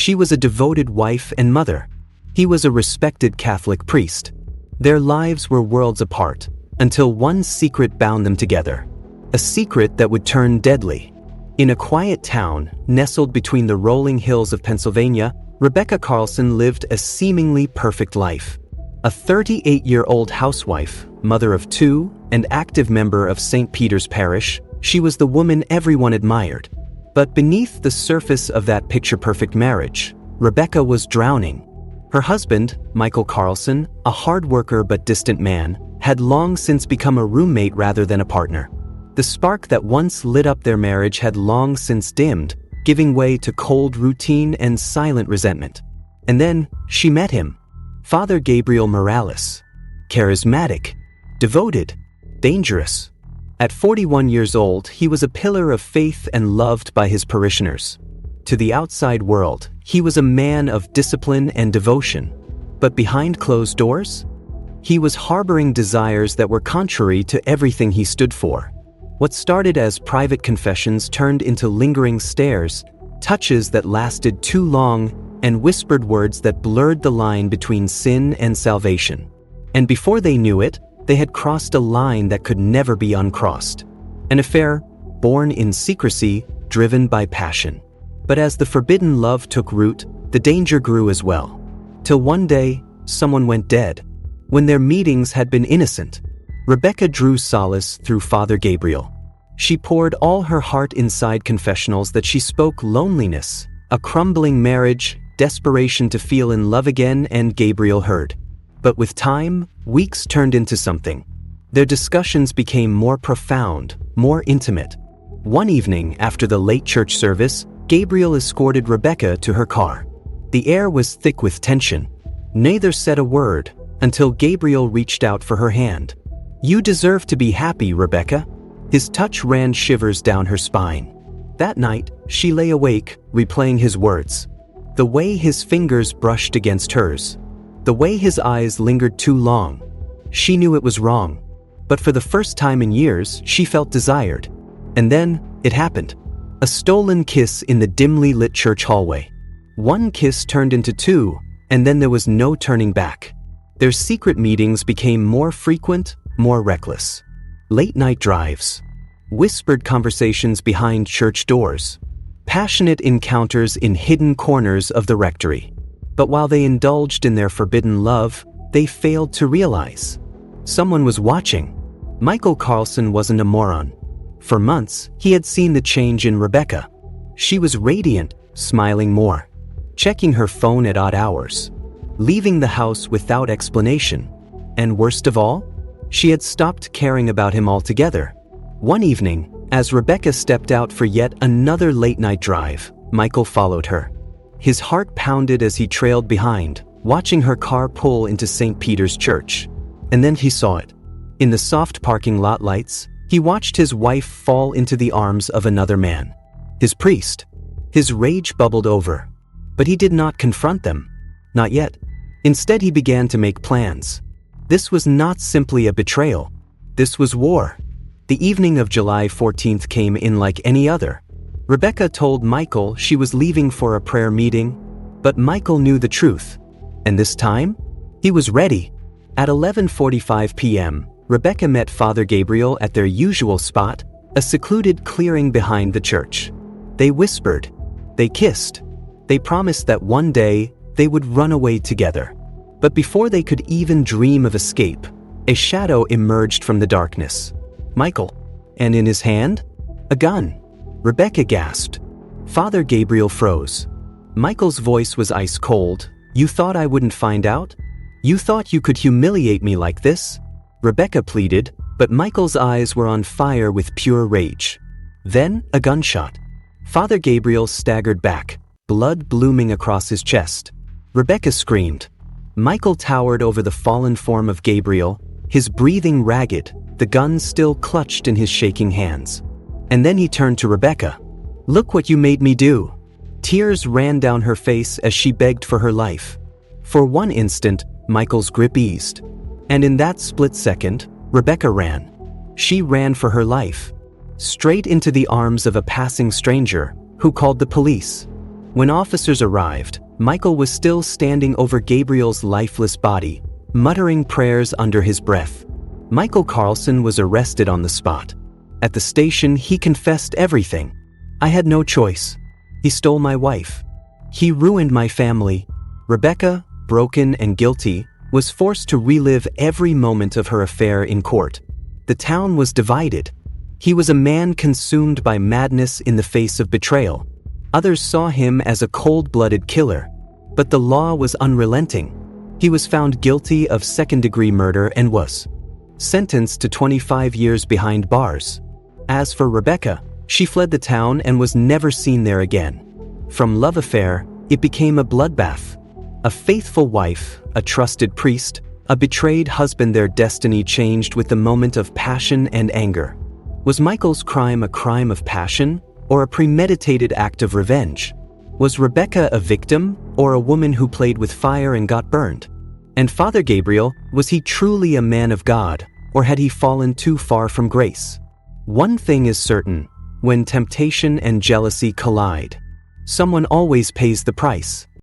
She was a devoted wife and mother. He was a respected Catholic priest. Their lives were worlds apart, until one secret bound them together. A secret that would turn deadly. In a quiet town, nestled between the rolling hills of Pennsylvania, Rebecca Carlson lived a seemingly perfect life. A 38-year-old housewife, mother of two, and active member of St. Peter's Parish, she was the woman everyone admired. But beneath the surface of that picture-perfect marriage, Rebecca was drowning. Her husband, Michael Carlson, a hard worker but distant man, had long since become a roommate rather than a partner. The spark that once lit up their marriage had long since dimmed, giving way to cold routine and silent resentment. And then she met him. Father Gabriel Morales. Charismatic, devoted, dangerous. At 41 years old, he was a pillar of faith and loved by his parishioners. To the outside world, he was a man of discipline and devotion. But behind closed doors, he was harboring desires that were contrary to everything he stood for. What started as private confessions turned into lingering stares, touches that lasted too long, and whispered words that blurred the line between sin and salvation. And before they knew it, they had crossed a line that could never be uncrossed. An affair born in secrecy, driven by passion. But as the forbidden love took root, the danger grew as well. Till one day, someone went dead. When their meetings had been innocent, Rebecca drew solace through Father Gabriel. She poured all her heart inside confessionals that she spoke loneliness, a crumbling marriage, desperation to feel in love again, and Gabriel heard. But with time, weeks turned into something. Their discussions became more profound, more intimate. One evening after the late church service, Gabriel escorted Rebecca to her car. The air was thick with tension. Neither said a word until Gabriel reached out for her hand. "You deserve to be happy, Rebecca." His touch ran shivers down her spine. That night, she lay awake, replaying his words. The way his fingers brushed against hers. The way his eyes lingered too long. She knew it was wrong. But for the first time in years, she felt desired. And then, it happened. A stolen kiss in the dimly lit church hallway. One kiss turned into two, and then there was no turning back. Their secret meetings became more frequent, more reckless. Late-night drives. Whispered conversations behind church doors. Passionate encounters in hidden corners of the rectory. But while they indulged in their forbidden love, they failed to realize someone was watching. Michael Carlson wasn't a moron. For months, he had seen the change in Rebecca. She was radiant, smiling more, checking her phone at odd hours, leaving the house without explanation. And worst of all, she had stopped caring about him altogether. One evening, as Rebecca stepped out for yet another late-night drive, Michael followed her. His heart pounded as he trailed behind, watching her car pull into St. Peter's Church. And then he saw it. In the soft parking lot lights, he watched his wife fall into the arms of another man. His priest. His rage bubbled over. But he did not confront them. Not yet. Instead, he began to make plans. This was not simply a betrayal. This was war. The evening of July 14th came in like any other. Rebecca told Michael she was leaving for a prayer meeting, but Michael knew the truth. And this time, he was ready. At 11:45 p.m., Rebecca met Father Gabriel at their usual spot, a secluded clearing behind the church. They whispered. They kissed. They promised that one day they would run away together. But before they could even dream of escape, a shadow emerged from the darkness. Michael. And in his hand, a gun. Rebecca gasped. Father Gabriel froze. Michael's voice was ice cold. "You thought I wouldn't find out? You thought you could humiliate me like this?" Rebecca pleaded, but Michael's eyes were on fire with pure rage. Then, a gunshot. Father Gabriel staggered back, blood blooming across his chest. Rebecca screamed. Michael towered over the fallen form of Gabriel, his breathing ragged, the gun still clutched in his shaking hands. And then he turned to Rebecca. "Look what you made me do." Tears ran down her face as she begged for her life. For one instant, Michael's grip eased. And in that split second, Rebecca ran. She ran for her life. Straight into the arms of a passing stranger, who called the police. When officers arrived, Michael was still standing over Gabriel's lifeless body, muttering prayers under his breath. Michael Carlson was arrested on the spot. At the station, he confessed everything. "I had no choice. He stole my wife. He ruined my family." Rebecca, broken and guilty, was forced to relive every moment of her affair in court. The town was divided. He was a man consumed by madness in the face of betrayal. Others saw him as a cold-blooded killer. But the law was unrelenting. He was found guilty of second-degree murder and was sentenced to 25 years behind bars. As for Rebecca, she fled the town and was never seen there again. From love affair, it became a bloodbath. A faithful wife, a trusted priest, a betrayed husband. Their destiny changed with the moment of passion and anger. Was Michael's crime a crime of passion or a premeditated act of revenge? Was Rebecca a victim or a woman who played with fire and got burned? And Father Gabriel, was he truly a man of God, or had he fallen too far from grace? One thing is certain: when temptation and jealousy collide, someone always pays the price.